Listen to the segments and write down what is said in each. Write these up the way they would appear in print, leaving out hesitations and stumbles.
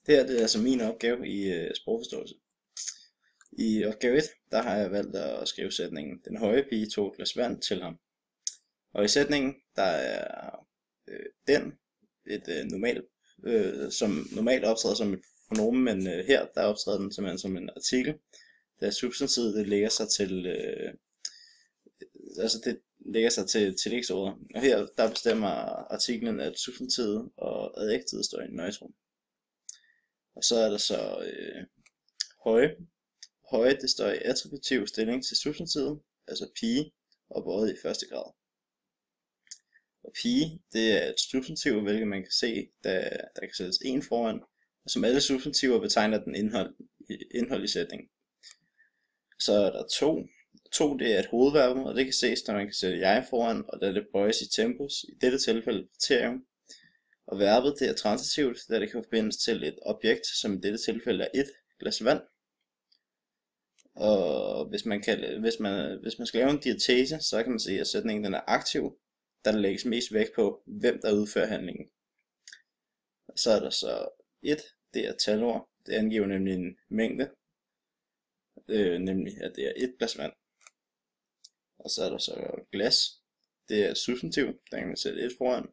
Det her det er altså min opgave i sprogforståelse. I opgave 1, der har jeg valgt at skrive sætningen: Den høje pige tog et glas vand til ham. Og i sætningen, der er den som normalt optræder som et pronomen, men her der optræder den simpelthen som en artikel, da substantivet det lægger sig til tillægsordet. Og her der bestemmer artiklen, at substantivet og adjektivet står i neutrum. Og så er der så høje. Høje det står i attributiv stilling til substantivet, altså pige, og bøjet i første grad. Og pige det er et substantiv, hvilket man kan se, der kan sættes en foran, og som alle substantiver betegner den indhold i sætningen. Så er der to. To det er et hovedverb, og det kan ses, når man kan sætte jeg foran, og da det bøjes i tempus, i dette tilfælde kriterium. Og verbet det er transitivt, da det kan forbindes til et objekt, som i dette tilfælde er et glas vand. Og hvis man skal lave en diatese, så kan man sige, at sætningen den er aktiv, da der lægges mest vægt på, hvem der udfører handlingen. Og så er der så 1, det er talord, det angiver nemlig en mængde, nemlig at det er et glas vand. Og så er der så glas, det er et substantiv, der kan man sætte et foran,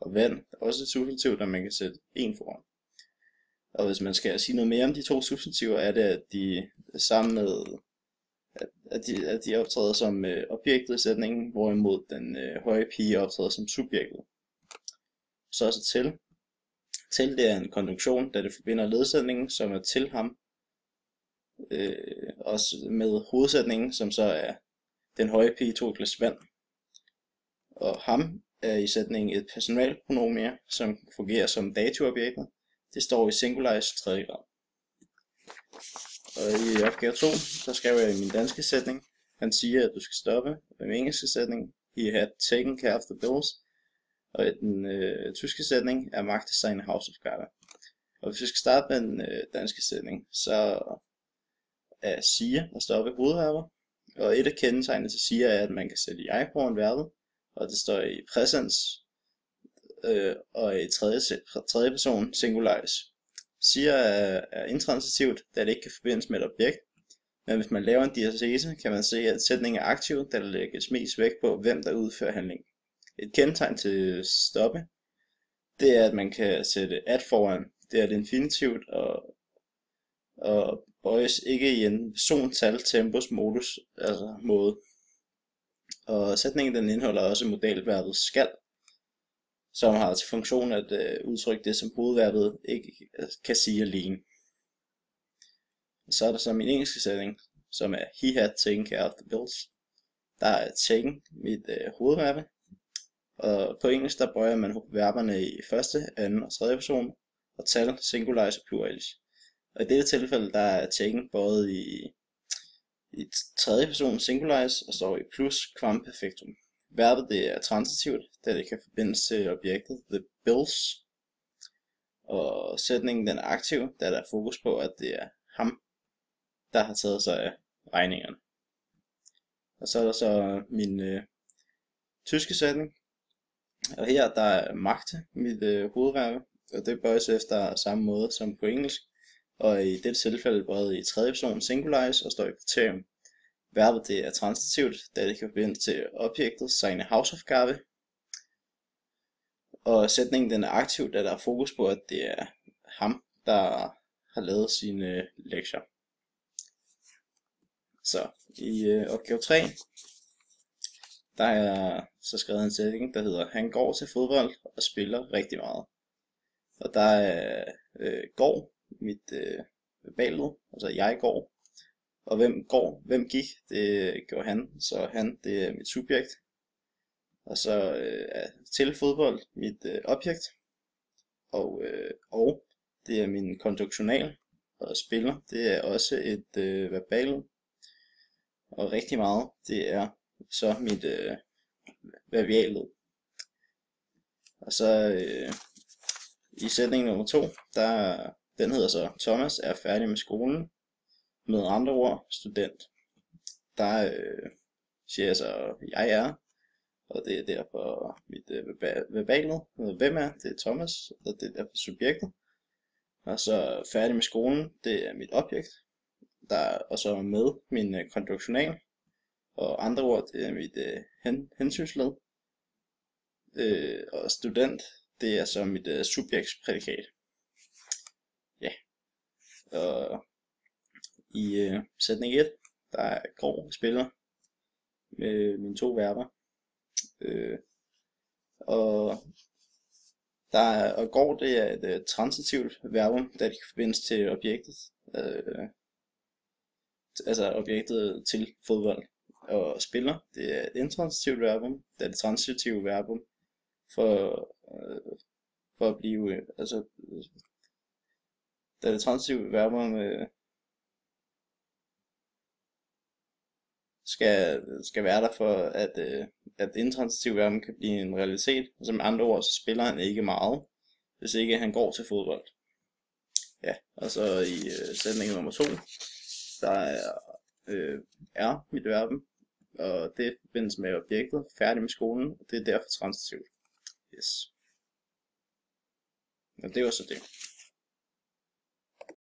og vand er også et substantiv, der man kan sætte en foran. Og hvis man skal sige noget mere om de to substantiver, er det, at de sammen med at de optræder som objektet i sætningen, hvorimod den høje pige optræder som subjektet. Så også til. Til det er en konjunktion, da det forbinder ledsætningen, som er til ham, også med hovedsætningen, som så er den høje pige tog et glas vand. Og ham er i sætningen et personalpronomen, som fungerer som dativeobjektet. Det står i singularis 3. grad. Og i opgave 2, så skrev jeg i min danske sætning: Han siger, at du skal stoppe. Og i min engelske sætning: He had taken care of the bills. Og i den tyske sætning: Er magte seine Hausaufgabe. Og hvis vi skal starte med den danske sætning, så er siger og stoppe hovedverber. Og et af kendetegnene til siger er, at man kan sætte jeg foran verbet, og det står i præsens og i tredje person singularis. Siger er intransitivt, da det ikke kan forbindes med et objekt, men hvis man laver en diatese, kan man se, at sætningen er aktiv, da der lægges mest vægt på, hvem der udfører handlingen. Et kendetegn til stoppe, det er, at man kan sætte at foran. Det er et infinitivt og bøjes ikke i en person, tal, tempus, modus, altså måde. Og sætningen den indeholder også modalverbet skal, som har til funktion at udtrykke det, som hovedverbet ikke kan sige alene. Og så er der så min engelske sætning, som er He had taken care of the bills. Der er taken mit hovedverbe, og på engelsk der bøjer man verberne i første, anden og tredje person, og tal, singularis og pluralis. Og i dette tilfælde der er taken bøjet i tredje person singularis og står i plus quam perfectum. Verbet det er transitivt, da det kan forbindes til objektet the bills. Og sætningen den er aktiv, da der er fokus på, at det er ham, der har taget sig af regningerne. Og så er der så min tyske sætning. Og her der er magte mit hovedverb, og det bøjes efter samme måde som på engelsk. Og i dette tilfælde bøjet i tredje person singularis og står i kriterium. Verbet det er transitivt, da det kan forbindes til objektet seine Hausaufgabe. Og sætningen den er aktiv, da der er fokus på, at det er ham, der har lavet sine lektier. Så i opgave 3, der er så skrevet en sætning, der hedder: Han går til fodbold og spiller rigtig meget. Og der er går mit verbaled, altså jeg går. Og hvem gik, det gjorde han, så han det er mit subjekt. Og så er til fodbold mit objekt, og det er min konjunktional, og spiller det er også et verbaled. Og rigtig meget, det er så mit verbaled. Og så i sætning nummer 2, den hedder så: Thomas er færdig med skolen. Med andre ord, student. Der siger jeg så, jeg er, og det er derfor mit verbaled. Hvem er? Det er Thomas, og det er derfor subjektet. Og så færdig med skolen, det er mit objekt, og så med min konjunktional, og andre ord, det er mit hensynsled. Og student, det er så mit subjektsprædikat. Ja, og i sætning 1, der er Grov spiller med mine 2 verber. Og Grov, det er et transitivt verbum, da det kan forbindes til objektet. Altså objektet til fodbold. Og spiller, det er et intransitivt verbum, da det transitive verbum for at blive, altså da det transitive verbum skal være der for at det intransitive verbum kan blive en realitet. Altså med andre ord, så spiller han ikke meget, hvis ikke han går til fodbold. Ja, og så i sætning nummer 2, der er mit verbum, og det forbindes med objektet, færdig med skolen, og det er derfor transitivt. Yes. Og det var så det.